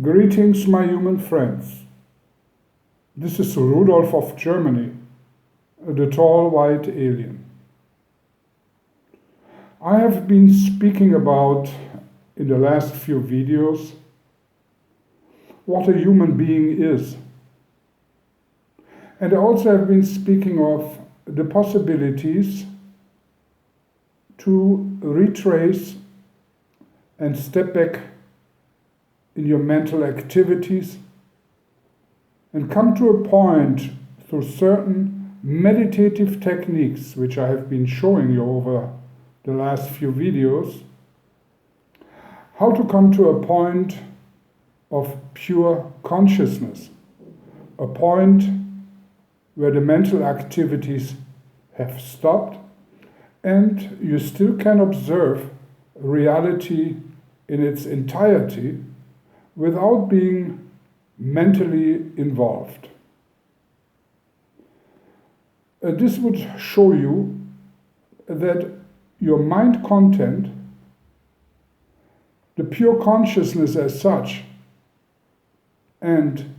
Greetings, my human friends. This is Rudolf of Germany, the tall white alien. I have been speaking about, in the last few videos, what a human being is. And I also have been speaking of the possibilities to retrace and step back in your mental activities and come to a point through certain meditative techniques, which I have been showing you over the last few videos, how to come to a point of pure consciousness, a point where the mental activities have stopped and you still can observe reality in its entirety without being mentally involved. This would show you that your mind content, the pure consciousness as such, and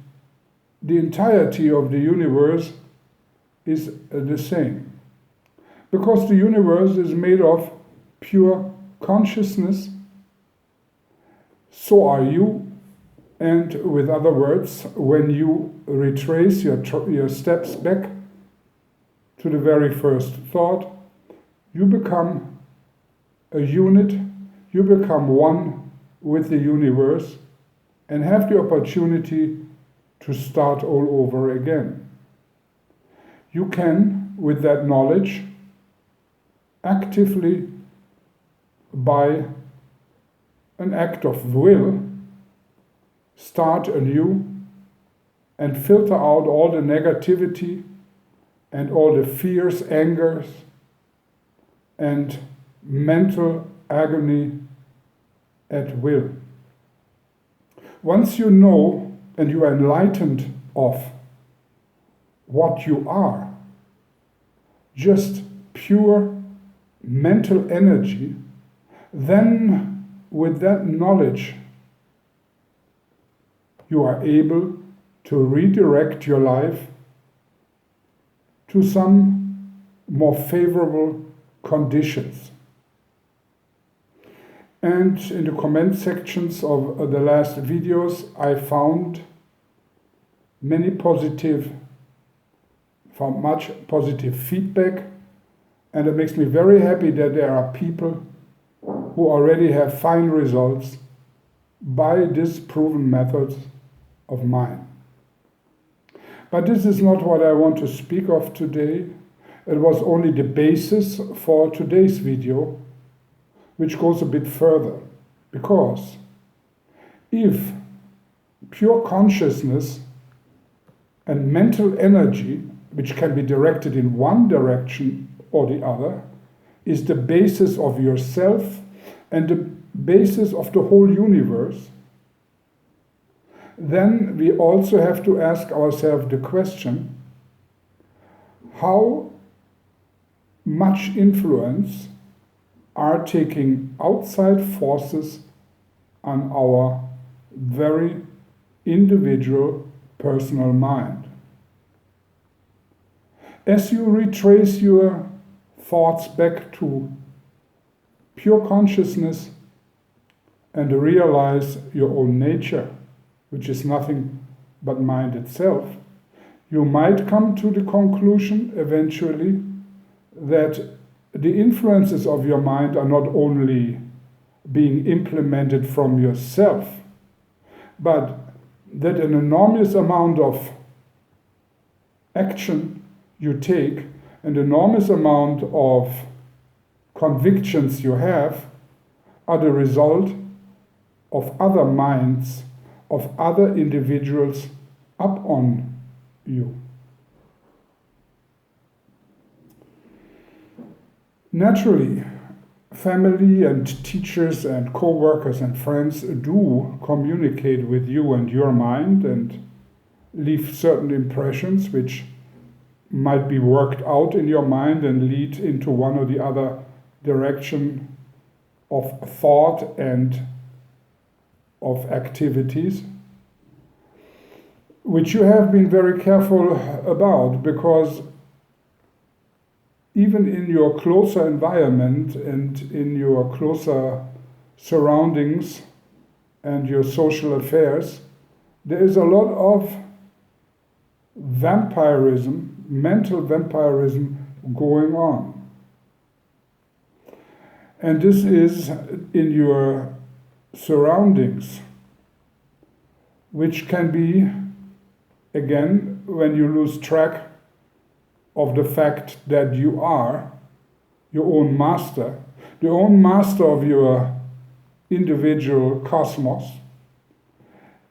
the entirety of the universe is the same. Because the universe is made of pure consciousness, so are you. And with other words, when you retrace your steps back to the very first thought, you become a unit, you become one with the universe and have the opportunity to start all over again. You can, with that knowledge, actively, by an act of will, start anew and filter out all the negativity and all the fears, angers, and mental agony at will. Once you know and you are enlightened of what you are, just pure mental energy, then with that knowledge you are able to redirect your life to some more favorable conditions. And in the comment sections of the last videos, I found much positive feedback, and it makes me very happy that there are people who already have fine results by this proven methods of mine. But this is not what I want to speak of today. It was only the basis for today's video, which goes a bit further. Because if pure consciousness and mental energy, which can be directed in one direction or the other, is the basis of yourself and the basis of the whole universe, then we also have to ask ourselves the question, how much influence are taking outside forces on our very individual personal mind? As you retrace your thoughts back to pure consciousness and realize your own nature, which is nothing but mind itself, you might come to the conclusion eventually that the influences of your mind are not only being implemented from yourself, but that an enormous amount of action you take, an enormous amount of convictions you have, are the result of other minds, of other individuals up on you. Naturally, family and teachers and co-workers and friends do communicate with you and your mind and leave certain impressions which might be worked out in your mind and lead into one or the other direction of thought and of activities. which you have been very careful about, because even in your closer environment and in your closer surroundings and your social affairs, there is a lot of vampirism, mental vampirism going on. And this is in your surroundings, which can be, again, when you lose track of the fact that you are your own master, the own master of your individual cosmos.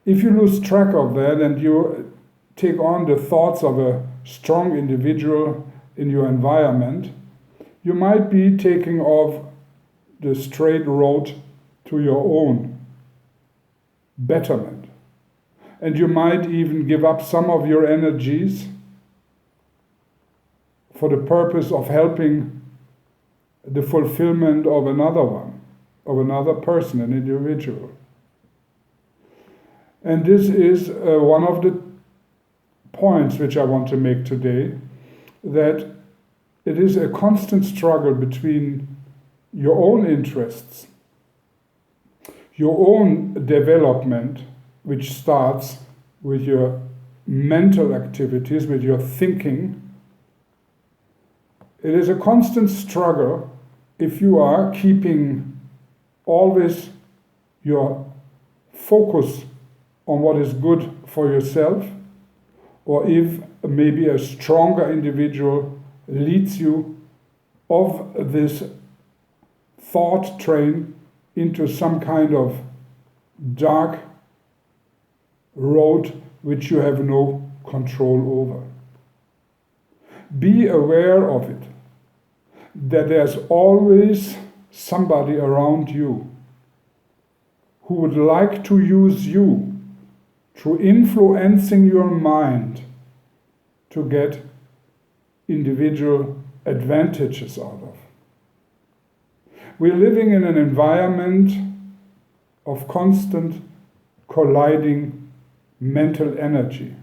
If you lose track of that and you take on the thoughts of a strong individual in your environment, you might be taking off the straight road to your own betterment. And you might even give up some of your energies for the purpose of helping the fulfillment of another one, of another person, an individual. And this is one of the points which I want to make today, that it is a constant struggle between your own interests, your own development, which starts with your mental activities, with your thinking. It is a constant struggle if you are keeping always your focus on what is good for yourself, or if maybe a stronger individual leads you off this thought train into some kind of dark road which you have no control over. Be aware of it, that there's always somebody around you who would like to use you through influencing your mind to get individual advantages out of. We're living in an environment of constant colliding mental energy.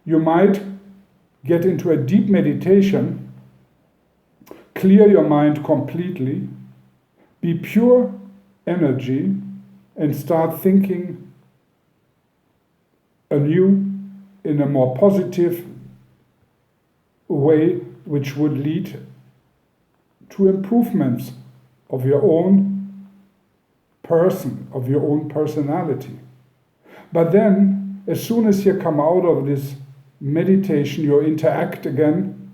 You might get into a deep meditation, clear your mind completely, be pure energy, and start thinking anew in a more positive way, which would lead to improvements of your own person, of your own personality. But then, as soon as you come out of this meditation, you interact again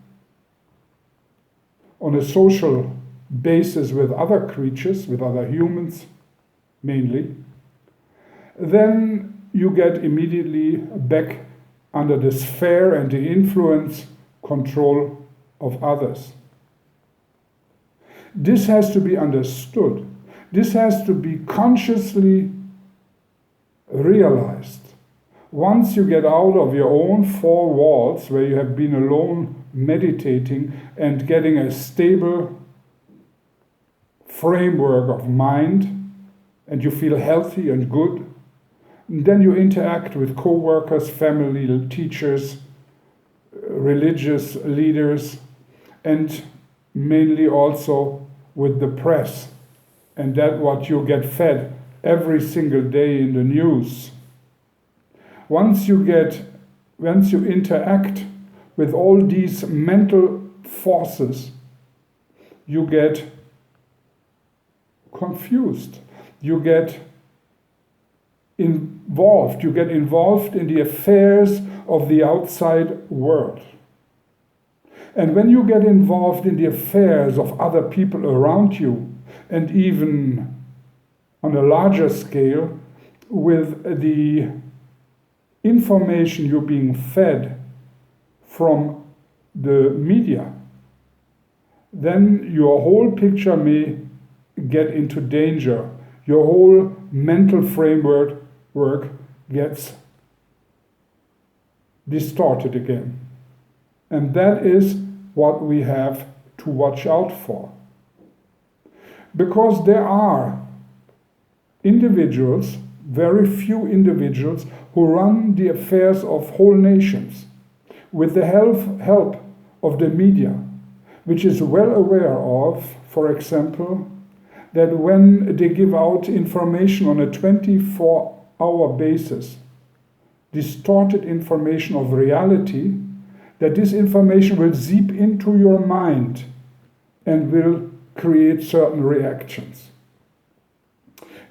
on a social basis with other creatures, with other humans mainly, then you get immediately back under the sphere and the influence, control of others. This has to be understood. This has to be consciously realized. Once you get out of your own four walls, where you have been alone meditating and getting a stable framework of mind, and you feel healthy and good, and then you interact with co-workers, family, teachers, religious leaders, and mainly also with the press, and that what you get fed every single day in the news. Once you interact with all these mental forces, you get confused. You get involved. You get involved in the affairs of the outside world. And when you get involved in the affairs of other people around you, and even on a larger scale, with the information you're being fed from the media, then your whole picture may get into danger. Your whole mental framework gets distorted again. And that is what we have to watch out for. Because there are individuals very few individuals who run the affairs of whole nations, with the help of the media, which is well aware of, for example, that when they give out information on a 24-hour basis, distorted information of reality, that this information will seep into your mind and will create certain reactions.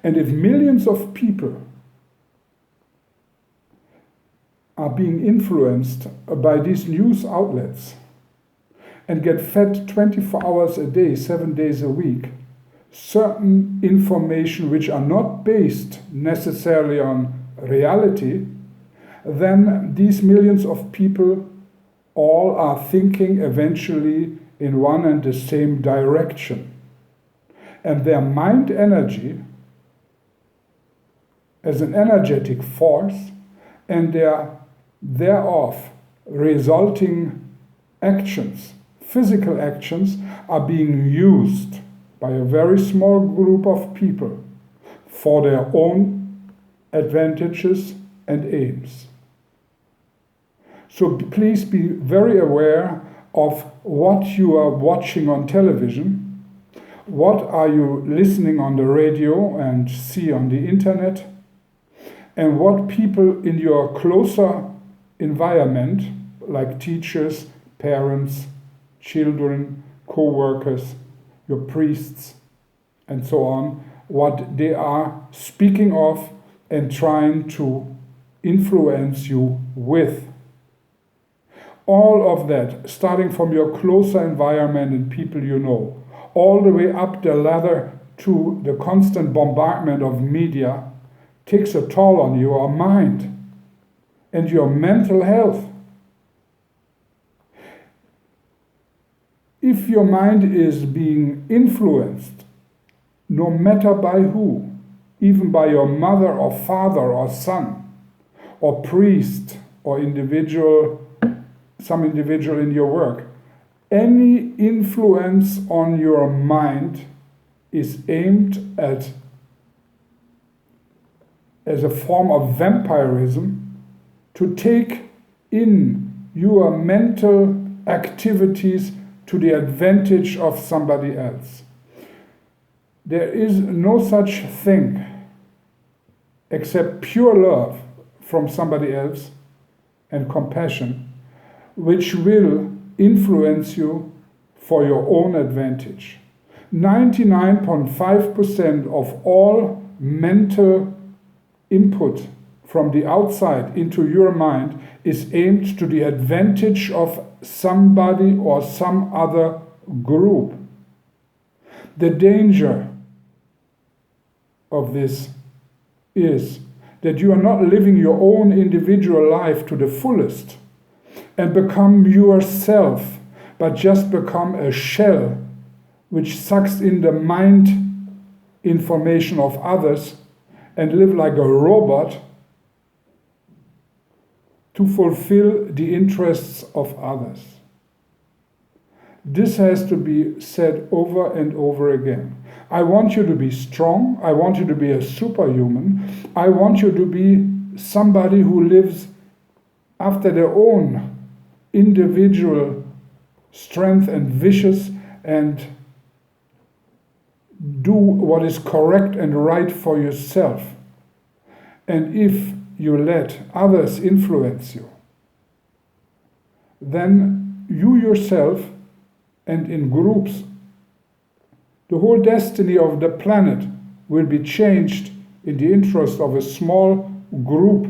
And if millions of people are being influenced by these news outlets and get fed 24 hours a day, 7 days a week, certain information which are not based necessarily on reality, then these millions of people all are thinking eventually in one and the same direction. And their mind energy as an energetic force and their thereof resulting actions, physical actions, are being used by a very small group of people for their own advantages and aims. So please be very aware of what you are watching on television, what are you listening on the radio and see on the internet, and what people in your closer environment, like teachers, parents, children, co-workers, your priests, and so on, what they are speaking of and trying to influence you with. All of that, starting from your closer environment and people you know, all the way up the ladder to the constant bombardment of media, takes a toll on your mind and your mental health. If your mind is being influenced, no matter by who, even by your mother or father or son, or priest or individual, some individual in your work, any influence on your mind is aimed at as a form of vampirism to take in your mental activities to the advantage of somebody else. There is no such thing except pure love from somebody else and compassion, which will influence you for your own advantage. 99.5% of all mental input from the outside into your mind is aimed to the advantage of somebody or some other group. The danger of this is that you are not living your own individual life to the fullest and become yourself, but just become a shell which sucks in the mind information of others and live like a robot to fulfill the interests of others. This has to be said over and over again. I want you to be strong. I want you to be a superhuman. I want you to be somebody who lives after their own individual strength and wishes and do what is correct and right for yourself. And if you let others influence you, then you yourself and in groups, the whole destiny of the planet will be changed in the interest of a small group.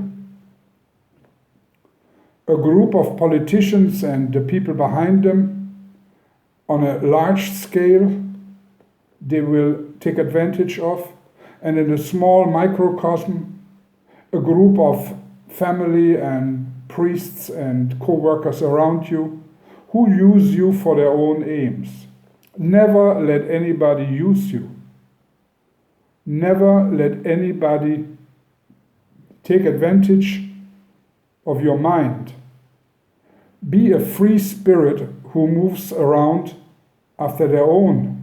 A group of politicians and the people behind them on a large scale they will take advantage of, and in a small microcosm, a group of family and priests and co-workers around you who use you for their own aims. Never let anybody use you. Never let anybody take advantage of your mind. Be a free spirit who moves around after their own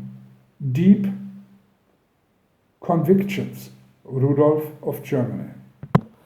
deep convictions, Rudolf of Germany.